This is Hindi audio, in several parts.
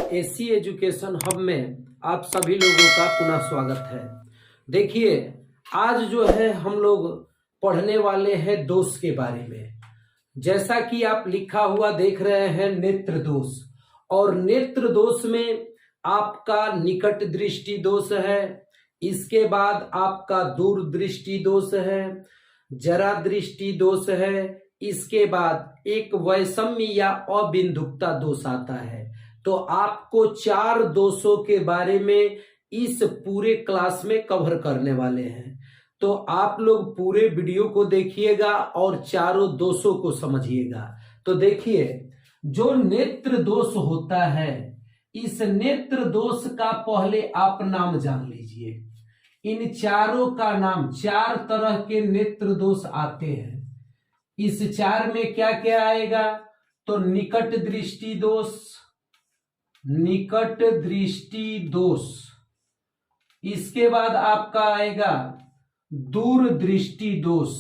एसी एजुकेशन हब में आप सभी लोगों का पुनः स्वागत है। देखिए, आज जो है हम लोग पढ़ने वाले हैं दोष के बारे में। जैसा कि आप लिखा हुआ देख रहे हैं नेत्र दोष, और नेत्र दोष में आपका निकट दृष्टि दोष है, इसके बाद आपका दूर दृष्टि दोष है, जरा दृष्टि दोष है, इसके बाद एक वैषम्य या अबिंदुकता दोष आता है। तो आपको 4 दोषों के बारे में इस पूरे क्लास में कवर करने वाले हैं। तो आप लोग पूरे वीडियो को देखिएगा और चारों दोषों को समझिएगा। तो देखिए, जो नेत्र दोष होता है, इस नेत्र दोष का पहले आप नाम जान लीजिए। इन चारों का नाम, 4 तरह के नेत्र दोष आते हैं। इस 4 में क्या क्या आएगा? तो निकट दृष्टि दोष, निकट दृष्टि दोष, इसके बाद आपका आएगा दूर दृष्टि दोष,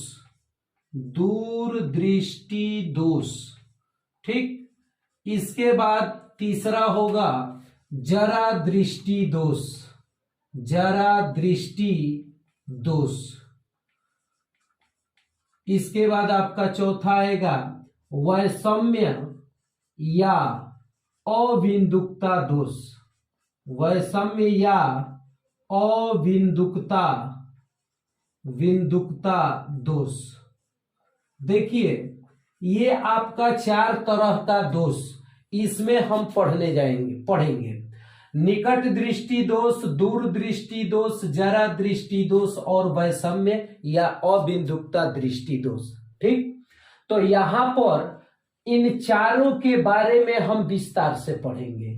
दूर दृष्टि दोष, ठीक। इसके बाद तीसरा होगा जरा दृष्टि दोष, जरा दृष्टि दोष। इसके बाद आपका चौथा आएगा वैषम्य या अबिंदुकता दोष, वैषम्य या अबिंदुकता विंदुकता दोष। देखिए, ये आपका 4 तरह का दोष इसमें हम पढ़ेंगे। निकट दृष्टि दोष, दूर दृष्टि दोष, जरा दृष्टि दोष और वैषम्य या अबिंदुकता दृष्टि दोष, ठीक। तो यहां पर इन चारों के बारे में हम विस्तार से पढ़ेंगे,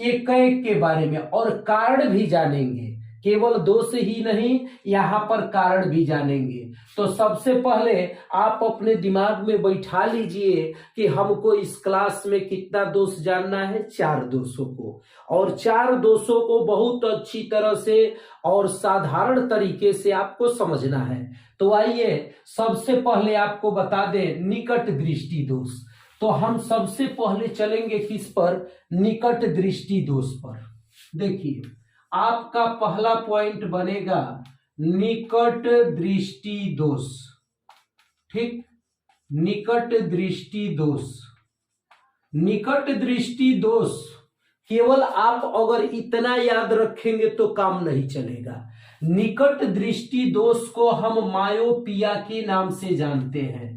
एक एक के बारे में, और कारण भी जानेंगे। केवल दोष ही नहीं, यहां पर कारण भी जानेंगे। तो सबसे पहले आप अपने दिमाग में बैठा लीजिए कि हमको इस क्लास में कितना दोष जानना है, 4 दोषों को। और 4 दोषों को बहुत अच्छी तरह से और साधारण तरीके से आपको समझना है। तो आइए सबसे पहले आपको बता दें निकट दृष्टि दोष। तो हम सबसे पहले चलेंगे किस पर? निकट दृष्टि दोष पर। देखिए, आपका पहला पॉइंट बनेगा निकट दृष्टि दोष, ठीक। निकट दृष्टि दोष, निकट दृष्टि दोष केवल आप अगर इतना याद रखेंगे तो काम नहीं चलेगा। निकट दृष्टि दोष को हम मायोपिया के नाम से जानते हैं।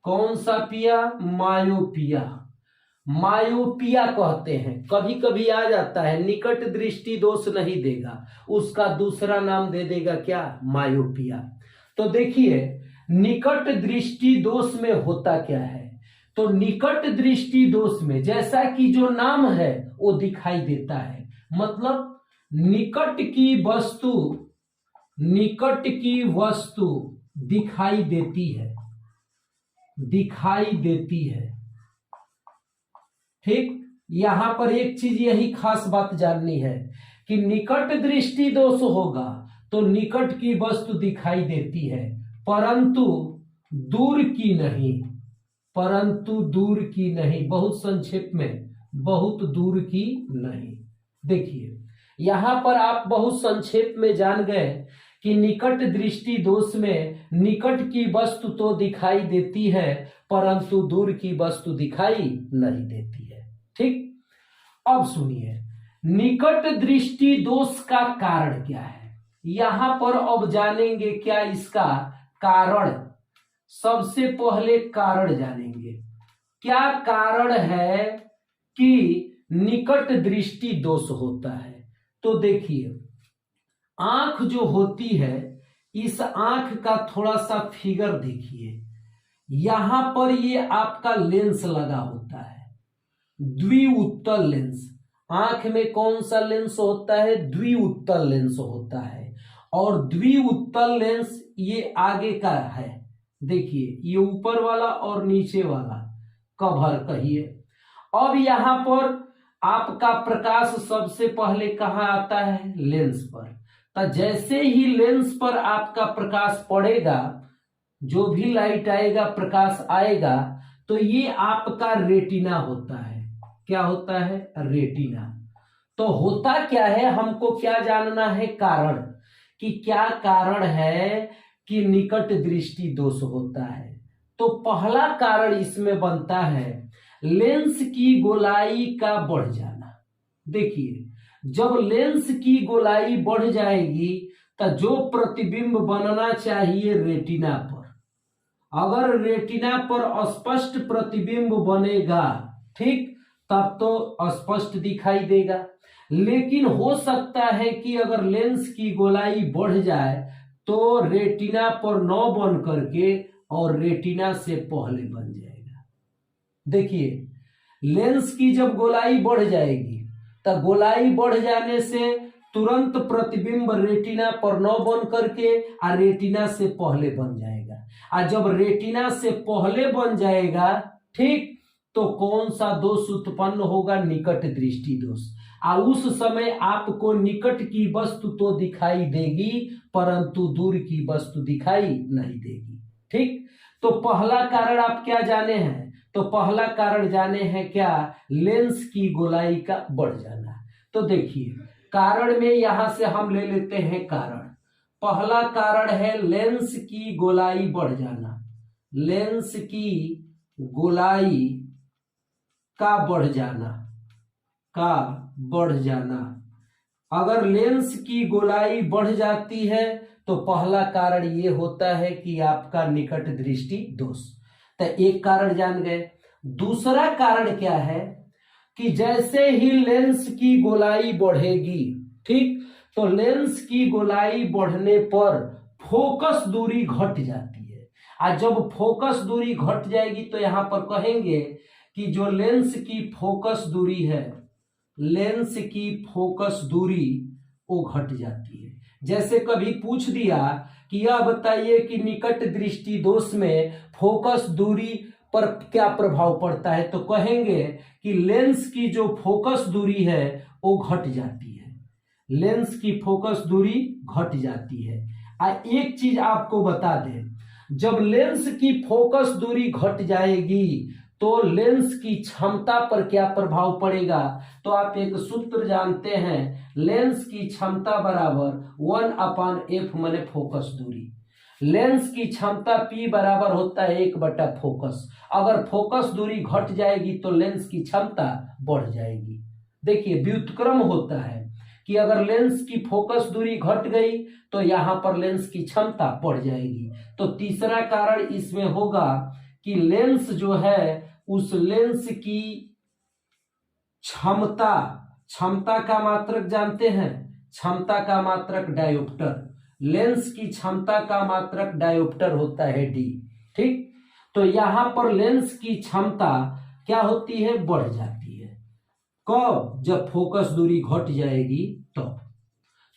कौन सा पिया? मायोपिया, मायोपिया कहते हैं। कभी कभी आ जाता है निकट दृष्टि दोष नहीं देगा, उसका दूसरा नाम दे देगा क्या? मायोपिया। तो देखिए, निकट दृष्टि दोष में होता क्या है? तो निकट दृष्टि दोष में जैसा कि जो नाम है वो दिखाई देता है, मतलब निकट की वस्तु, निकट की वस्तु दिखाई देती है, दिखाई देती है, ठीक। यहां पर एक चीज यही खास बात जाननी है कि निकट दृष्टि दोष होगा तो निकट की वस्तु दिखाई देती है, परंतु दूर की नहीं, परंतु दूर की नहीं। बहुत संक्षेप में, बहुत दूर की नहीं। देखिए, यहां पर आप बहुत संक्षेप में जान गए कि निकट दृष्टि दोष में निकट की वस्तु तो दिखाई देती है, परंतु दूर की वस्तु दिखाई नहीं देती है, ठीक। अब सुनिए, निकट दृष्टि दोष का कारण क्या है? यहां पर अब जानेंगे क्या इसका कारण। सबसे पहले कारण जानेंगे, क्या कारण है कि निकट दृष्टि दोष होता है। तो देखिए, आंख जो होती है, इस आंख का थोड़ा सा फिगर देखिए। यहां पर ये आपका लेंस लगा होता है, द्विउत्तल लेंस। आंख में कौन सा लेंस होता है? द्विउत्तल लेंस होता है। और द्विउत्तल लेंस ये आगे का है, देखिए, ये ऊपर वाला और नीचे वाला कवर कहिए। अब यहां पर आपका प्रकाश सबसे पहले कहां आता है? लेंस पर। तो जैसे ही लेंस पर आपका प्रकाश पड़ेगा, जो भी लाइट आएगा, प्रकाश आएगा, तो ये आपका रेटिना होता है। क्या होता है? रेटिना। तो होता क्या है, हमको क्या जानना है, कारण, कि क्या कारण है कि निकट दृष्टि दोष होता है। तो पहला कारण इसमें बनता है लेंस की गोलाई का बढ़ जाना। देखिए, जब लेंस की गोलाई बढ़ जाएगी तो जो प्रतिबिंब बनना चाहिए रेटिना पर, अगर रेटिना पर स्पष्ट प्रतिबिंब बनेगा, ठीक, तब तो स्पष्ट दिखाई देगा। लेकिन हो सकता है कि अगर लेंस की गोलाई बढ़ जाए तो रेटिना पर न बन करके और रेटिना से पहले बन जाएगा। देखिए, लेंस की जब गोलाई बढ़ जाएगी तो गोलाई बढ़ जाने से तुरंत प्रतिबिंब रेटिना पर न बन करके और रेटिना से पहले बन जाएगा। और जब रेटिना से पहले बन जाएगा, ठीक, तो कौन सा दोष उत्पन्न होगा, निकट दृष्टि दोष। और उस समय आपको निकट की वस्तु तो दिखाई देगी परंतु दूर की वस्तु दिखाई नहीं देगी। ठीक, तो पहला कारण आप क्या जाने हैं, तो पहला कारण जाने हैं क्या, लेंस की गोलाई का बढ़ जाना। तो देखिए, कारण में यहां से हम ले लेते हैं कारण। पहला कारण है लेंस की गोलाई बढ़ जाना। लेंस की गोलाई का बढ़ जाना, अगर लेंस की गोलाई बढ़ जाती है तो पहला कारण ये होता है कि आपका निकट दृष्टि दोष। तो एक कारण जान गए। दूसरा कारण क्या है कि जैसे ही लेंस की गोलाई बढ़ेगी, ठीक, तो लेंस की गोलाई बढ़ने पर फोकस दूरी घट जाती है। और जब फोकस दूरी घट जाएगी तो यहां पर कहेंगे कि जो लेंस की फोकस दूरी है, लेंस की फोकस दूरी वो घट जाती है। जैसे कभी पूछ दिया कि यह बताइए कि निकट दृष्टि दोष में फोकस दूरी पर क्या प्रभाव पड़ता है, तो कहेंगे कि लेंस की जो फोकस दूरी है वो घट जाती है। लेंस की फोकस दूरी घट जाती है। एक चीज आपको बता दें, जब लेंस की फोकस दूरी घट जाएगी तो लेंस की क्षमता पर क्या प्रभाव पड़ेगा, तो आप एक सूत्र जानते हैं, लेंस की क्षमता बराबर 1/f माने फोकस दूरी। लेंस की क्षमता P बराबर होता है 1/, फोकस। अगर फोकस दूरी घट जाएगी तो लेंस की क्षमता बढ़ जाएगी। देखिए, व्युत्क्रम होता है कि अगर लेंस की फोकस दूरी घट गई तो यहां पर लेंस की क्षमता बढ़ जाएगी। तो तीसरा कारण इसमें होगा कि लेंस जो है, उस लेंस की क्षमता का मात्रक जानते हैं, क्षमता का मात्रक डायोप्टर। लेंस की क्षमता का मात्रक डायोप्टर होता है D। ठीक, तो यहां पर लेंस की क्षमता क्या होती है, बढ़ जाती है। कब, जब फोकस दूरी घट जाएगी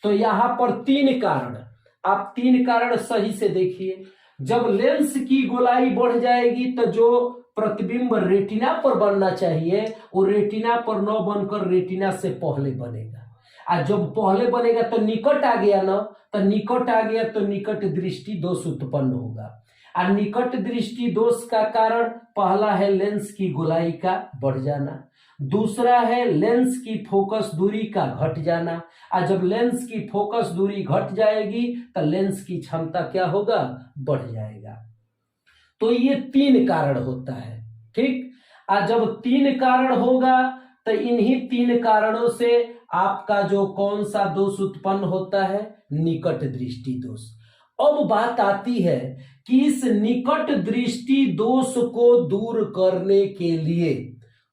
तो यहां पर तीन कारण, आप तीन कारण सही से देखिए। जब लेंस की गोलाई बढ़ जाएगी तो जो प्रतिबिंब रेटिना पर बनना चाहिए वो रेटिना पर न बनकर रेटिना से पहले बनेगा। और जब पहले बनेगा तो निकट आ गया ना, तो निकट आ गया तो निकट दृष्टि दोष उत्पन्न होगा। और निकट दृष्टि दोष का कारण पहला है लेंस की गोलाई का बढ़ जाना, दूसरा है लेंस की फोकस दूरी का घट जाना। और जब लेंस की फोकस दूरी घट जाएगी तो लेंस की क्षमता क्या होगा, बढ़ जाएगा। तो ये तीन कारण होता है। ठीक, और जब तीन कारण होगा तो इन्हीं तीन कारणों से आपका जो कौन सा दोष उत्पन्न होता है, निकट दृष्टि दोष। अब बात आती है कि इस निकट दृष्टि दोष को दूर करने के लिए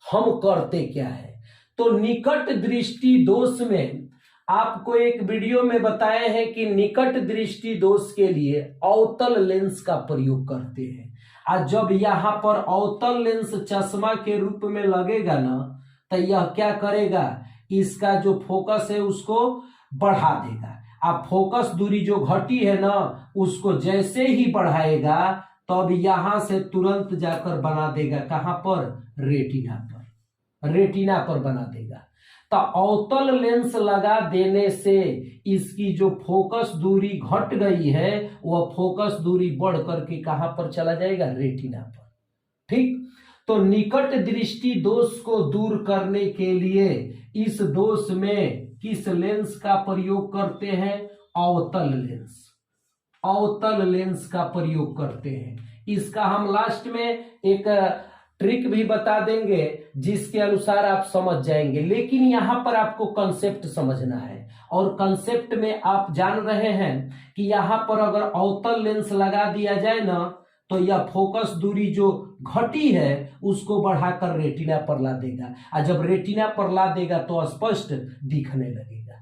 हम करते क्या है। तो निकट दृष्टि दोष में आपको एक वीडियो में बताया है कि निकट दृष्टि दोष के लिए अवतल लेंस का प्रयोग करते हैं। और जब यहाँ पर अवतल लेंस चश्मा के रूप में लगेगा ना, तो यह क्या करेगा, इसका जो फोकस है उसको बढ़ा देगा। अब फोकस दूरी जो घटी है ना, उसको जैसे ही बढ़ाएगा तब यहां से तुरंत जाकर बना देगा, कहां पर, रेटिना पर बना देगा। तो अवतल लेंस लगा देने से इसकी जो फोकस दूरी घट गई है वह फोकस दूरी बढ़ करके कहां पर चला जाएगा, रेटिना पर। ठीक, तो निकट दृष्टि दोष को दूर करने के लिए इस दोष में किस लेंस का प्रयोग करते हैं? अवतल लेंस। अवतल लेंस का प्रयोग करते हैं। इसका हम लास्ट में एक ट्रिक भी बता देंगे जिसके अनुसार आप समझ जाएंगे, लेकिन यहां पर आपको कंसेप्ट समझना है। और कंसेप्ट में आप जान रहे हैं कि यहां पर अगर अवतल लेंस लगा दिया जाए ना, तो यह फोकस दूरी जो घटी है उसको बढ़ाकर रेटिना पर ला देगा, और जब रेटिना पर ला देगा तो स्पष्ट दिखने लगेगा।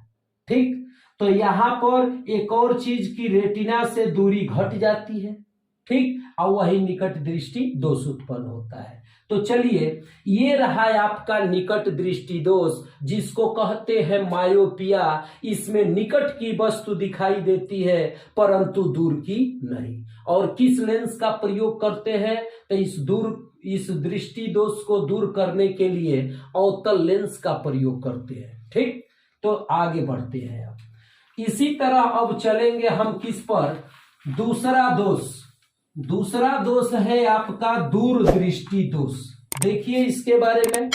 ठीक, तो यहां पर एक और चीज की रेटिना से दूरी घट जाती है। ठीक, और वही निकट दृष्टि दोष उत्पन्न होता है। तो चलिए, ये रहा है आपका निकट दृष्टि दोष, जिसको कहते हैं मायोपिया। इसमें निकट की वस्तु दिखाई देती है परंतु दूर की नहीं। और किस लेंस का प्रयोग करते हैं? तो इस दृष्टि दोष को दूर करने के लिए अवतल लेंस का प्रयोग करते हैं। ठीक, तो आगे बढ़ते हैं। अब इसी तरह अब चलेंगे हम किस पर? दूसरा दोष। दूसरा दोष है आपका दूरदृष्टि दोष। देखिए इसके बारे में,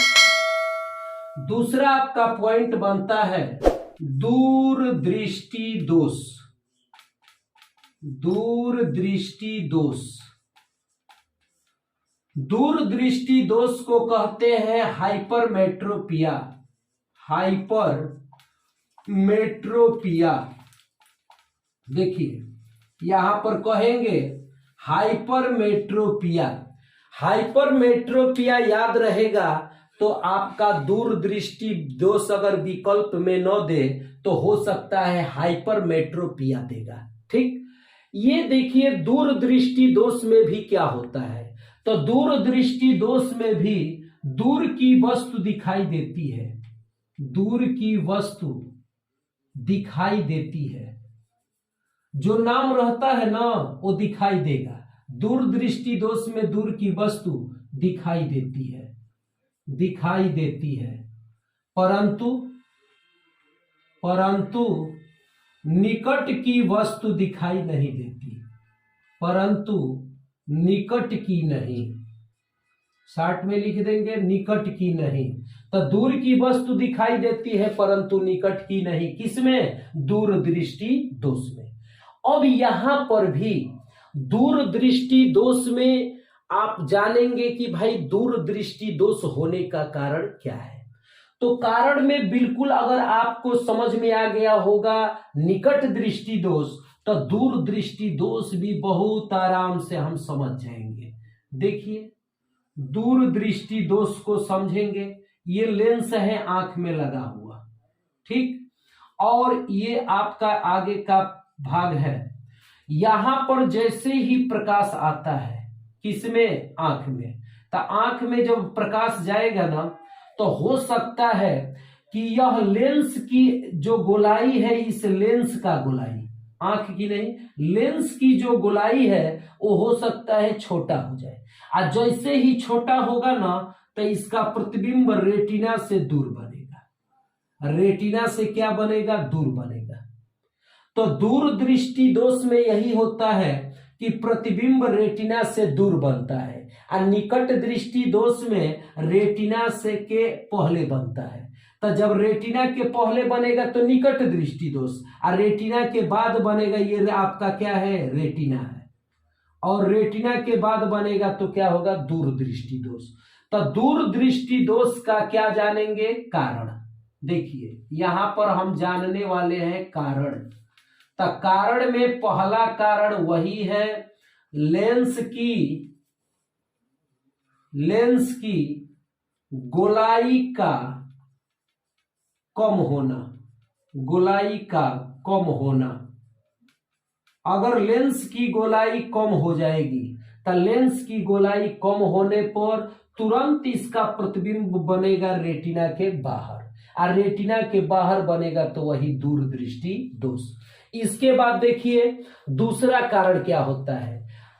दूसरा आपका पॉइंट बनता है दूरदृष्टि दोष। दूरदृष्टि दोष, दूरदृष्टि दोष को कहते हैं हाइपरमेट्रोपिया। हाइपरमेट्रोपिया, देखिए यहां पर कहेंगे हाइपरमेट्रोपिया। हाइपरमेट्रोपिया याद रहेगा तो आपका दूरदृष्टि दोष अगर विकल्प में न दे तो हो सकता है हाइपरमेट्रोपिया देगा। ठीक, ये देखिए दूरदृष्टि दोष में भी क्या होता है? तो दूरदृष्टि दोष में भी दूर की वस्तु दिखाई देती है। दूर की वस्तु दिखाई देती है, जो नाम रहता है ना वो दिखाई देगा। दूरदृष्टि दोष में दूर की वस्तु दिखाई देती है, दिखाई देती है, परंतु निकट की वस्तु दिखाई नहीं देती। परंतु निकट की नहीं, शार्ट में लिख देंगे निकट की नहीं। तो दूर की वस्तु दिखाई देती है परंतु निकट की नहीं। किसमें? दूरदृष्टि दोष में। अब यहां पर भी दूरदृष्टि दोष में आप जानेंगे कि भाई दूरदृष्टि दोष होने का कारण क्या है। तो कारण में बिल्कुल अगर आपको समझ में आ गया होगा निकट दृष्टि दोष, तो दूरदृष्टि दोष भी बहुत आराम से हम समझ जाएंगे। देखिए दूरदृष्टि दोष को समझेंगे। ये लेंस है आंख में लगा हुआ, ठीक, और ये आपका आगे का भाग है। यहां पर जैसे ही प्रकाश आता है, किसमें? आंख में। तो आंख में जब प्रकाश जाएगा ना, तो हो सकता है कि यह लेंस की जो गोलाई है, इस लेंस का गोलाई, आंख की नहीं, लेंस की जो गोलाई है वो हो सकता है छोटा हो जाए। और जैसे ही छोटा होगा ना, तो इसका प्रतिबिंब रेटिना से दूर बनेगा। रेटिना से क्या बनेगा? दूर बनेगा। तो दूरदृष्टि दोष में यही होता है कि प्रतिबिंब रेटिना से दूर बनता है, और निकट दृष्टि दोष में रेटिना से के पहले बनता है। तो जब रेटिना के पहले बनेगा तो निकट दृष्टि दोष, और रेटिना के बाद बनेगा ये आपका क्या है? रेटिना है। और रेटिना के बाद बनेगा तो क्या होगा? दूरदृष्टि दोष। तो दूरदृष्टि दोष का क्या जानेंगे? कारण। देखिए यहां पर हम जानने वाले हैं कारण। तो कारण में पहला कारण वही है लेंस की गोलाई का कम होना। गोलाई का कम होना। अगर लेंस की गोलाई कम हो जाएगी तो लेंस की गोलाई कम होने पर तुरंत इसका प्रतिबिंब बनेगा रेटिना के बाहर, और रेटिना के बाहर बनेगा तो वही दूरदृष्टि दोष। इसके बाद देखिए दूसरा कारण क्या होता है।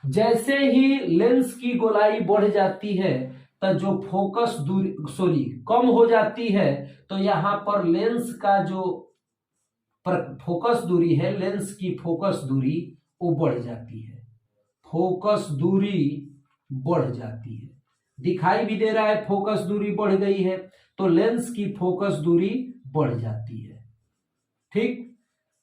जैसे ही लेंस की गोलाई बढ़ जाती है तो जो फोकस दूरी कम हो जाती है, तो यहां पर लेंस का जो फोकस दूरी है, लेंस की फोकस दूरी वो बढ़ जाती है। फोकस दूरी बढ़ जाती है, दिखाई भी दे रहा है फोकस दूरी बढ़ गई है। तो लेंस की फोकस दूरी बढ़ जाती है। ठीक,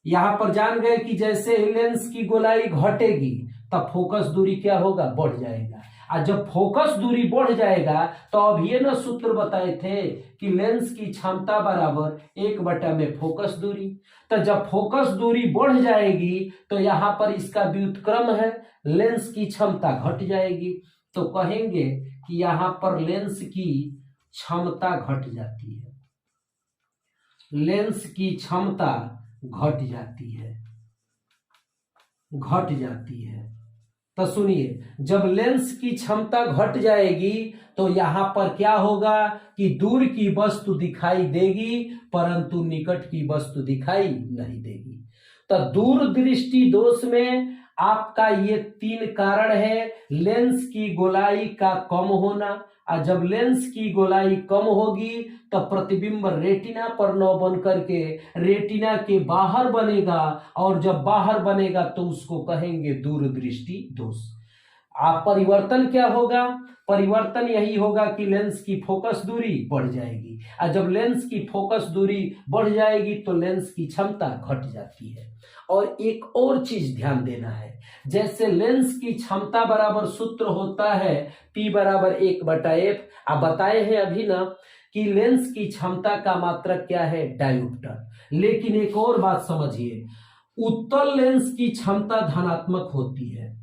यहां पर जान गए कि जैसे लेंस की गोलाई घटेगी तब फोकस दूरी क्या होगा, बढ़ जाएगा। और जब फोकस दूरी बढ़ जाएगा तो अब ये ना सूत्र बताए थे कि लेंस की क्षमता बराबर 1/में फोकस दूरी। तो जब फोकस दूरी बढ़ जाएगी तो यहां पर इसका व्युत्क्रम है, लेंस की क्षमता घट जाएगी। तो कहेंगे कि यहां पर लेंस की क्षमता घट जाती है, लेंस की क्षमता घट जाती है, घट जाती है। तो सुनिए, जब लेंस की क्षमता घट जाएगी तो यहां पर क्या होगा कि दूर की वस्तु दिखाई देगी परंतु निकट की वस्तु दिखाई नहीं देगी। तो दूरदृष्टि दोष में आपका ये 3 कारण है। लेंस की गोलाई का कम होना, और जब लेंस की गोलाई कम होगी तो प्रतिबिंब रेटिना पर न बन करके रेटिना के बाहर बनेगा, और जब बाहर बनेगा तो उसको कहेंगे दूरदृष्टि दोष। आप परिवर्तन क्या होगा, परिवर्तन यही होगा कि लेंस की फोकस दूरी बढ़ जाएगी, और जब लेंस की फोकस दूरी बढ़ जाएगी तो लेंस की क्षमता घट जाती है। और एक और चीज ध्यान देना है, जैसे लेंस की क्षमता बराबर सूत्र होता है P बराबर 1/f। आप बताए हैं अभी ना कि लेंस की क्षमता का मात्रक क्या है, डायोप्टर। लेकिन एक और बात समझिए, उत्तल लेंस की क्षमता धनात्मक होती है,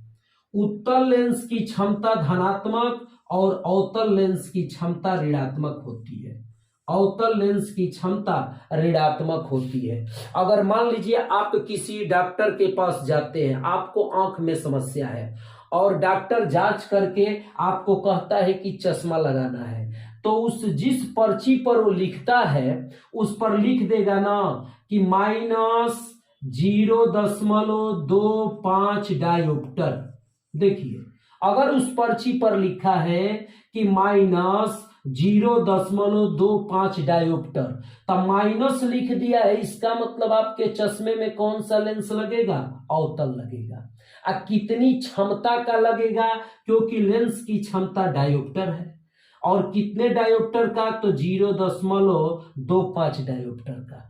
उत्तल लेंस की क्षमता धनात्मक और अवतल लेंस की क्षमता ऋणात्मक होती है, अवतल लेंस की क्षमता ऋणात्मक होती है। अगर मान लीजिए आप किसी डॉक्टर के पास जाते हैं, आपको आंख में समस्या है और डॉक्टर जांच करके आपको कहता है कि चश्मा लगाना है, तो उस जिस पर्ची पर वो लिखता है उस पर लिख देगा ना कि -0.25 डायोप्टर। देखिए, अगर उस पर्ची पर लिखा है कि -0.25 डायोप्टर, तब माइनस लिख दिया है, इसका मतलब आपके चश्मे में कौन सा लेंस लगेगा, अवतल लगेगा। कितनी क्षमता का लगेगा, क्योंकि लेंस की क्षमता डायोप्टर है, और कितने डायोप्टर का, तो 0.25 डायोप्टर का।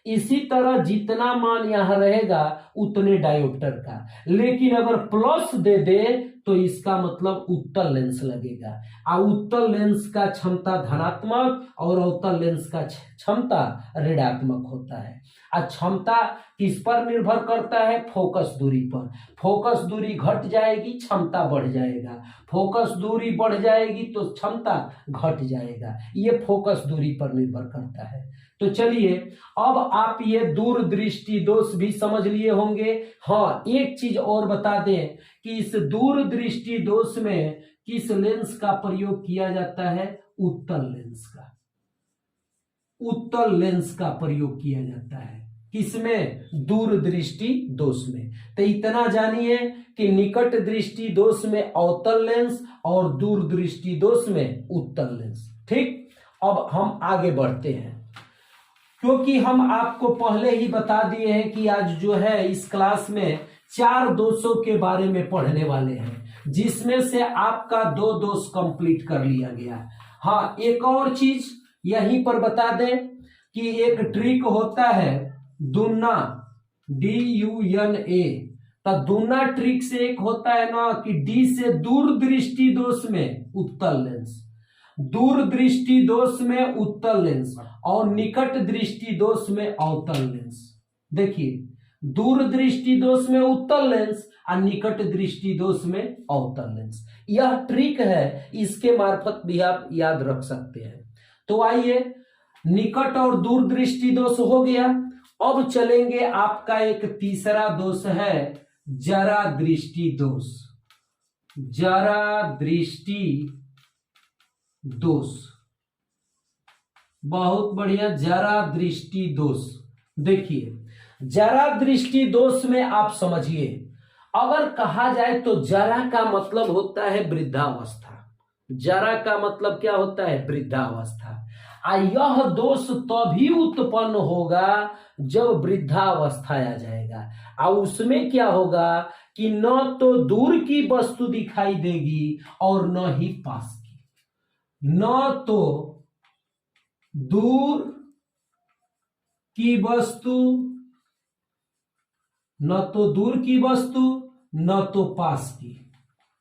इसी तरह जितना मान यहां रहेगा उतने डायोप्टर का, लेकिन अगर प्लस दे दे तो इसका मतलब उत्तल लेंस लगेगा, और उत्तल लेंस का क्षमता धनात्मक और अवतल लेंस का क्षमता ऋणात्मक होता है। और क्षमता किस पर निर्भर करता है, फोकस दूरी पर। फोकस दूरी घट जाएगी, क्षमता बढ़ जाएगा, फोकस दूरी बढ़ जाएगी तो क्षमता घट जाएगा, ये फोकस दूरी पर निर्भर करता है। तो चलिए, अब आप ये दूरदृष्टि दोष भी समझ लिए होंगे। हाँ, एक चीज और बता दें कि इस दूरदृष्टि दोष में किस लेंस का प्रयोग किया जाता है, उत्तल लेंस का, उत्तल लेंस का प्रयोग किया जाता है। किसमें, दूरदृष्टि दोष में। तो इतना जानिए कि निकट दृष्टि दोष में अवतल लेंस और दूरदृष्टि दोष में उत्तल लेंस। ठीक, अब हम आगे बढ़ते हैं, क्योंकि हम आपको पहले ही बता दिए हैं कि आज जो है इस क्लास में 4 दोषों के बारे में पढ़ने वाले हैं, जिसमें से आपका 2 दोष कंप्लीट कर लिया गया। हाँ, एक और चीज यहीं पर बता दें कि एक ट्रिक होता है दुना, DUNA। तो दुना ट्रिक से एक होता है ना कि D से दूरदृष्टि दोष में उत्तल लेंस, दूरदृष्टि दोष में उत्तल लेंस, और निकट दृष्टि दोष में अवतल लेंस। देखिए, दूरदृष्टि दोष में उत्तल लेंस और निकट दृष्टि दोष में अवतल लेंस। यह ट्रिक है, इसके मार्फत भी आप याद रख सकते हैं। तो आइए, निकट और दूरदृष्टि दोष हो गया। अब चलेंगे, आपका एक तीसरा दोष है जरा दृष्टि दोष, जरा दृष्टि दोष। बहुत बढ़िया, जरा दृष्टि दोष। देखिए, जरा दृष्टि दोष में आप समझिए, अगर कहा जाए तो जरा का मतलब होता है वृद्धावस्था, जरा का मतलब क्या होता है, वृद्धावस्था। यह दोष तभी उत्पन्न होगा जब वृद्धावस्था आ जाएगा, और उसमें क्या होगा कि न तो दूर की वस्तु दिखाई देगी और न ही पास की, न तो दूर की वस्तु, न तो दूर की वस्तु न तो पास की,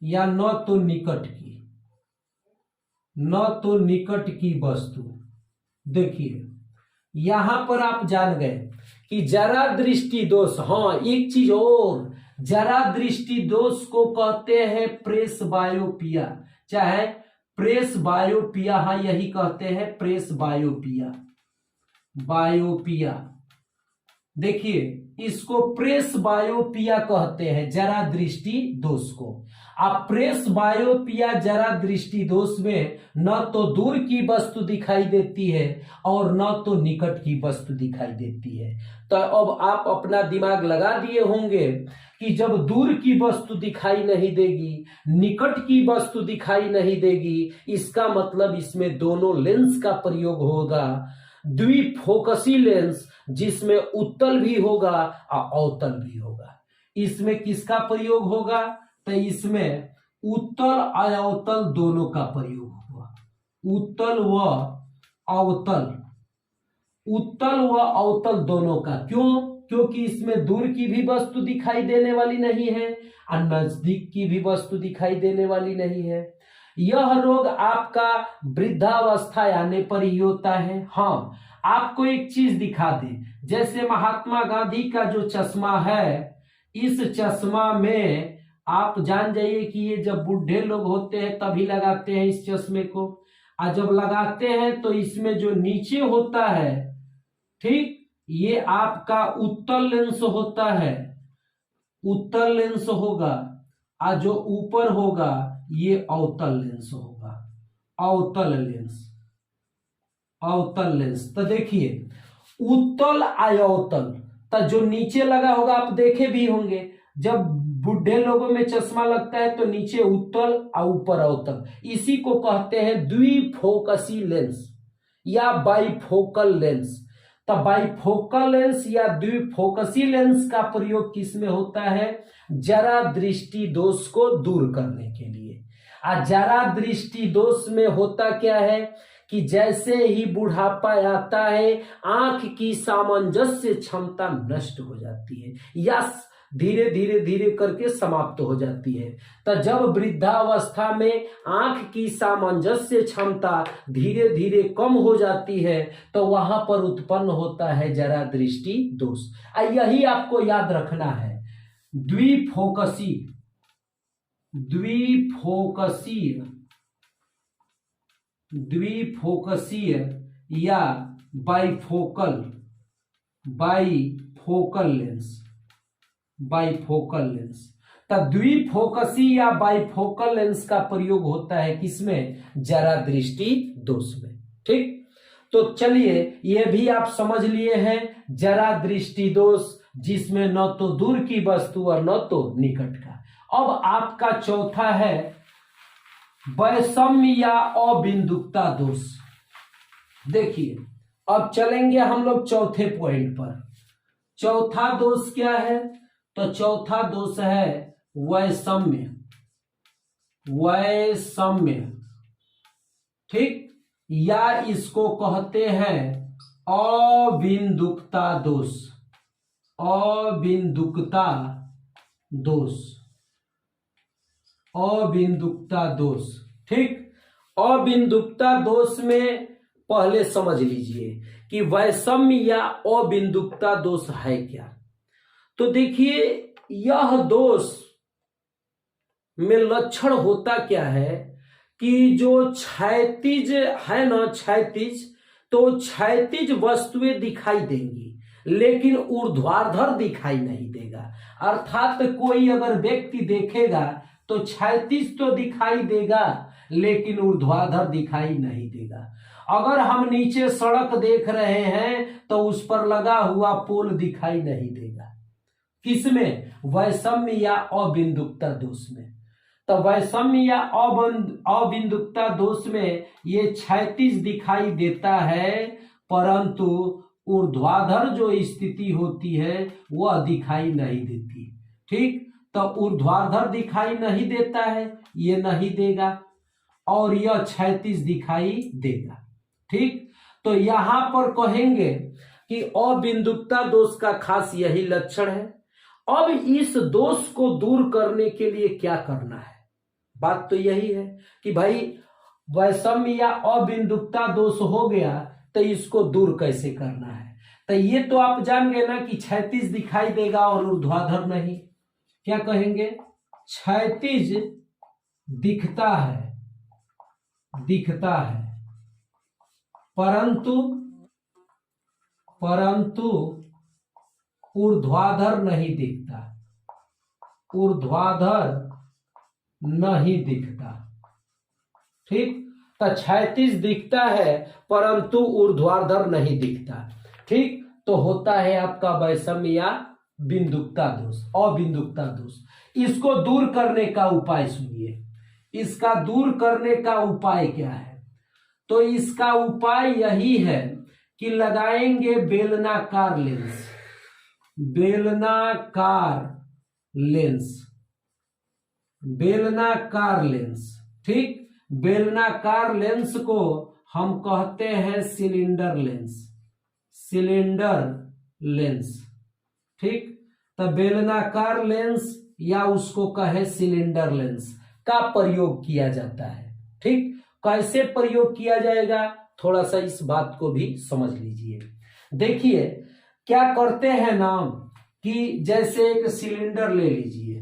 या न तो निकट की, न तो निकट की वस्तु। देखिए यहां पर आप जान गए कि जरा दृष्टि दोष, हाँ एक चीज और, जरा दृष्टि दोष को कहते हैं प्रेस बायोपिया, चाहे प्रेस बायोपिया, हाँ यही कहते हैं प्रेस बायोपिया, बायोपिया। देखिए इसको प्रेस बायोपिया कहते हैं, जरा दृष्टि दोष को। अब प्रेस बायोपिया जरा दृष्टि दोष में न तो दूर की वस्तु दिखाई देती है और न तो निकट की वस्तु दिखाई देती है। तो अब आप अपना दिमाग लगा दिए होंगे कि जब दूर की वस्तु दिखाई नहीं देगी, निकट की वस्तु दिखाई नहीं देगी, इसका मतलब इसमें दोनों लेंस का प्रयोग होगा, द्विफोकसी लेंस, जिसमें उत्तल भी होगा और अवतल भी होगा। इसमें किसका प्रयोग होगा? तो इसमें उत्तल और अवतल दोनों का प्रयोग होगा, उत्तल व अवतल, उत्तल व अवतल दोनों का। क्यों? क्योंकि इसमें दूर की भी वस्तु दिखाई देने वाली नहीं है और नजदीक की भी वस्तु दिखाई देने वाली नहीं है। यह रोग आपका वृद्धावस्था आने पर ही होता है। हाँ, आपको एक चीज दिखा दे, जैसे महात्मा गांधी का जो चश्मा है, इस चश्मा में आप जान जाइए कि ये जब बूढ़े लोग होते हैं तभी लगाते हैं इस चश्मे को, और जब लगाते हैं तो इसमें जो नीचे होता है, ठीक, ये आपका उत्तल लेंस होता है, उत्तल लेंस होगा, और जो ऊपर होगा ये अवतल लेंस होगा, अवतल लेंस, अवतल लेंस। तो देखिए उत्तल अवतल, तो जो नीचे लगा होगा आप देखे भी होंगे, जब बुढ़े लोगों में चश्मा लगता है तो नीचे उत्तल और ऊपर अवतल, इसी को कहते हैं द्विफोकसी लेंस या बाइफोकल लेंस। तो बाइफोकल लेंस या द्विफोकसी लेंस का प्रयोग किस में होता है? जरा दृष्टि दोष को दूर करने के लिए। और जरा दृष्टि दोष में होता क्या है कि जैसे ही बुढ़ापा आता है आंख की सामंजस्य क्षमता नष्ट हो जाती है या धीरे धीरे धीरे करके समाप्त हो जाती है। तो जब वृद्धावस्था में आंख की सामंजस्य क्षमता धीरे धीरे कम हो जाती है तो वहां पर उत्पन्न होता है जरा दृष्टि दोष। यही आपको याद रखना है, द्विफोकसी, द्विफोकसीय, द्विफोकसीय या bifocal, bifocal lens, bifocal lens. तो द्विफोकसी या बाइफोकल लेंस का प्रयोग होता है किसमें? जरा दृष्टि दोष में। ठीक, तो चलिए ये भी आप समझ लिए हैं, जरा दृष्टि दोष जिसमें न तो दूर की वस्तु और न तो निकट का। अब आपका चौथा है वैषम्य या अबिंदुकता दोष। देखिए अब चलेंगे हम लोग चौथे पॉइंट पर। चौथा दोष क्या है? तो चौथा दोष है वैषम्य, वैषम्य, ठीक, या इसको कहते हैं अबिंदुकता दोष, अबिंदुकता दोष, अबिंदुकता दोष। ठीक, अबिंदुकता दोष में पहले समझ लीजिए कि वैषम्य या अबिंदुकता दोष है क्या। तो देखिए यह दोष में लक्षण होता क्या है कि जो क्षैतिज है ना, क्षैतिज, तो क्षैतिज वस्तुएं दिखाई देंगी लेकिन ऊर्ध्वाधर दिखाई नहीं देगा। अर्थात कोई अगर व्यक्ति देखेगा तो क्षैतिज तो दिखाई देगा लेकिन ऊर्ध्वाधर दिखाई नहीं देगा। अगर हम नीचे सड़क देख रहे हैं तो उस पर लगा हुआ पोल दिखाई नहीं देगा। किसमें? वैषम्य या अबिंदुकता दोष में। तो वैषम्य या अबिंदुकता दोष में ये क्षैतिज दिखाई देता है परंतु ऊर्ध्वाधर जो स्थिति होती है वह दिखाई नहीं देती। ठीक, तो ऊर्ध्वाधर दिखाई नहीं देता है, ये नहीं देगा, और यह क्षैतिज दिखाई देगा। ठीक, तो यहां पर कहेंगे कि अबिंदुकता दोष का खास यही लक्षण है। अब इस दोष को दूर करने के लिए क्या करना है? बात तो यही है कि भाई वैषम्य या अबिंदुकता दोष हो गया तो इसको दूर कैसे करना है। तो ये तो आप जान गए ना कि क्षैतिज दिखाई देगा और ऊर्ध्वाधर नहीं। क्या कहेंगे? क्षैतिज दिखता है परंतु ऊर्ध्वाधर नहीं दिखता। ठीक, तो क्षैतिज दिखता है परंतु ऊर्ध्वाधर नहीं दिखता। ठीक, तो होता है आपका वैषम्य या बिंदुकता दोष, अबिंदुकता दोष। इसको दूर करने का उपाय सुनिए। इसका दूर करने का उपाय क्या है? तो इसका उपाय यही है कि लगाएंगे बेलनाकार लेंस। ठीक, बेलनाकार लेंस को हम कहते हैं सिलेंडर लेंस। ठीक, तो बेलनाकार लेंस या उसको कहे सिलेंडर लेंस का प्रयोग किया जाता है। ठीक, कैसे प्रयोग किया जाएगा थोड़ा सा इस बात को भी समझ लीजिए। देखिए क्या करते हैं ना कि जैसे एक सिलेंडर ले लीजिए,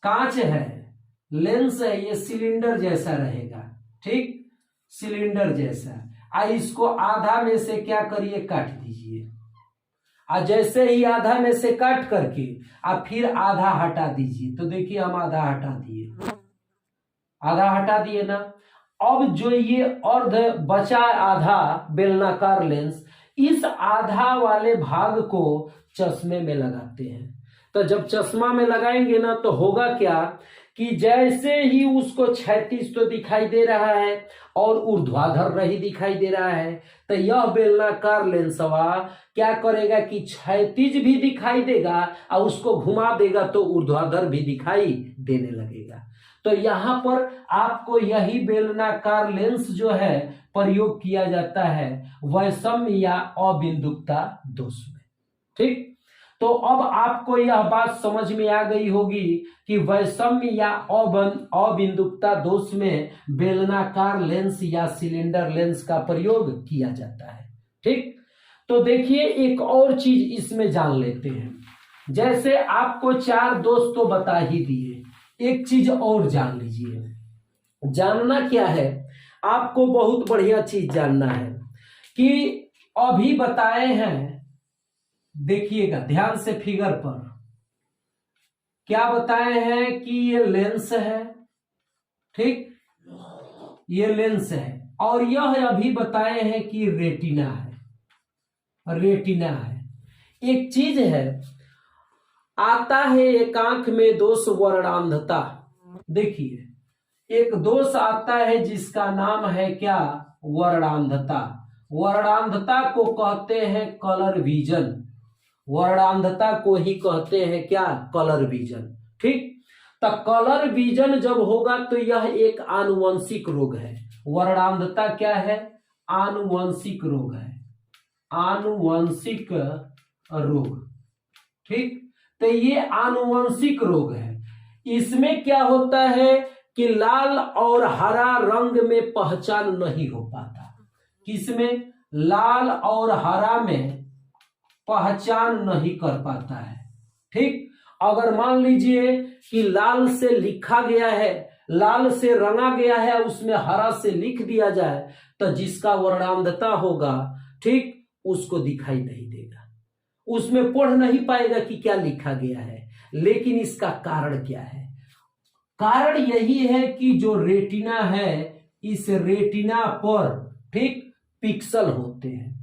कांच है, लेंस है, ये सिलेंडर जैसा रहेगा। ठीक, सिलेंडर जैसा। इसको आधा में से क्या करिए, काट दीजिए। जैसे ही आधा में से काट करके फिर आधा हटा दीजिए। तो देखिए हम आधा हटा दिए ना। अब जो ये अर्ध बचा आधा बेलनाकार लेंस, इस आधा वाले भाग को चश्मे में लगाते हैं। तो जब चश्मा में लगाएंगे ना तो होगा क्या कि जैसे ही उसको क्षैतिज तो दिखाई दे रहा है और ऊर्ध्वाधर नहीं दिखाई दे रहा है, तो यह बेलनाकार लेंसवा क्या करेगा कि क्षैतिज भी दिखाई देगा और उसको घुमा देगा तो ऊर्ध्वाधर भी दिखाई देने लगेगा। तो यहां पर आपको यही बेलनाकार लेंस जो है प्रयोग किया जाता है वैषम्य या अबिंदुकता दोष में। ठीक, तो अब आपको यह बात समझ में आ गई होगी कि वैषम्य या अबिंदुकता दोष में बेलनाकार लेंस या सिलेंडर लेंस का प्रयोग किया जाता है। ठीक, तो देखिए एक और चीज इसमें जान लेते हैं। जैसे आपको 4 दोष तो बता ही दिए, एक चीज और जान लीजिए। जानना क्या है? आपको बहुत बढ़िया चीज जानना है कि अभी बताए हैं, देखिएगा ध्यान से फिगर पर, क्या बताए हैं कि ये लेंस है। ठीक, ये लेंस है और यह अभी बताए हैं कि रेटिना है। एक चीज है, आता है एक आंख में दोष वर्णांधता। देखिए एक दोष आता है जिसका नाम है क्या? वर्णांधता। वर्णांधता को कहते हैं कलर विजन। वर्णांधता को ही कहते हैं क्या? Colour vision. ठीक, तो कलर विजन जब होगा तो यह एक आनुवंशिक रोग है। वर्णांधता क्या है? आनुवंशिक रोग है, आनुवंशिक रोग। ठीक, तो ये आनुवंशिक रोग है। इसमें क्या होता है कि लाल और हरा रंग में पहचान नहीं हो पाता। किसमें? लाल और हरा में पहचान नहीं कर पाता है। ठीक, अगर मान लीजिए कि लाल से लिखा गया है, लाल से रंगा गया है, उसमें हरा से लिख दिया जाए तो जिसका वर्णांधता होगा, ठीक, उसको दिखाई नहीं देगा, उसमें पढ़ नहीं पाएगा कि क्या लिखा गया है। लेकिन इसका कारण क्या है? कारण यही है कि जो रेटिना है, इस रेटिना पर ठीक पिक्सल होते हैं।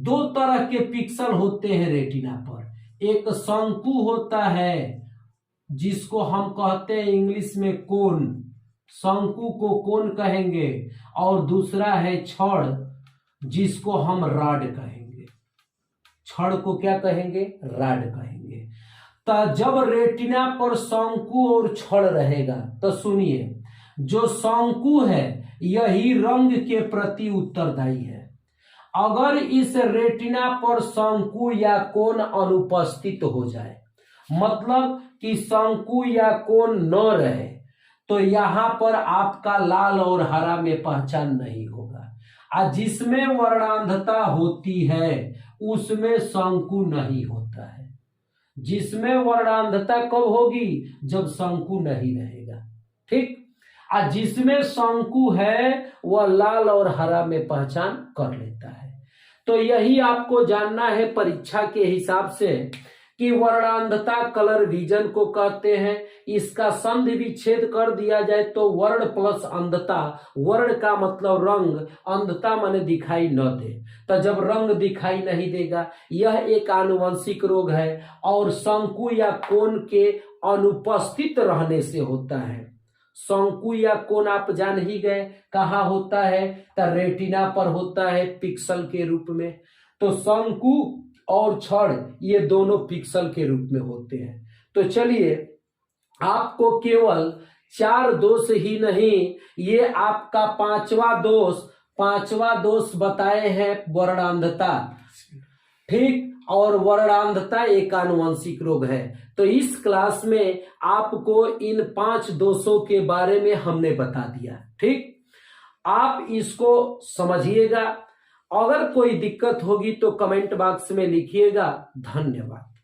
2 तरह के पिक्सल होते हैं रेटिना पर। एक शंकु होता है जिसको हम कहते हैं इंग्लिश में कोन, शंकु को कोन कहेंगे, और दूसरा है छड़ जिसको हम राड कहेंगे। छड़ को क्या कहेंगे? राड कहेंगे। तो जब रेटिना पर शंकु और छड़ रहेगा तो सुनिए, जो शंकु है यही रंग के प्रति उत्तरदायी है। अगर इस रेटिना पर शंकु या कोण अनुपस्थित हो जाए, मतलब कि शंकु या कोण न रहे, तो यहां पर आपका लाल और हरा में पहचान नहीं होगा। और जिसमें वर्णांधता होती है उसमें शंकु नहीं होता है। जिसमें वर्णांधता कब होगी? जब शंकु नहीं रहेगा। ठीक। और जिसमें शंकु है वह लाल और हरा में पहचान कर लेता है। तो यही आपको जानना है परीक्षा के हिसाब से कि वर्णांधता कलर विजन को कहते हैं। इसका संधि विच्छेद कर दिया जाए तो वर्ण प्लस अंधता, वर्ण का मतलब रंग, अंधता माने दिखाई न दे। तो जब रंग दिखाई नहीं देगा, यह एक आनुवंशिक रोग है और शंकु या कोण के अनुपस्थित रहने से होता है। शंकु या कोण आप जान ही गए कहाँ होता है, तो रेटिना पर होता है पिक्सल के रूप में। तो शंकु और छड़ ये दोनों पिक्सल के रूप में होते हैं। तो चलिए, आपको केवल 4 दोष ही नहीं, ये आपका पांचवा दोष बताए हैं वर्णांधता। ठीक। और वर्णांधता एक आनुवंशिक रोग है। तो इस क्लास में आपको इन 5 दोषों के बारे में हमने बता दिया। ठीक। आप इसको समझिएगा। अगर कोई दिक्कत होगी तो कमेंट बॉक्स में लिखिएगा। धन्यवाद।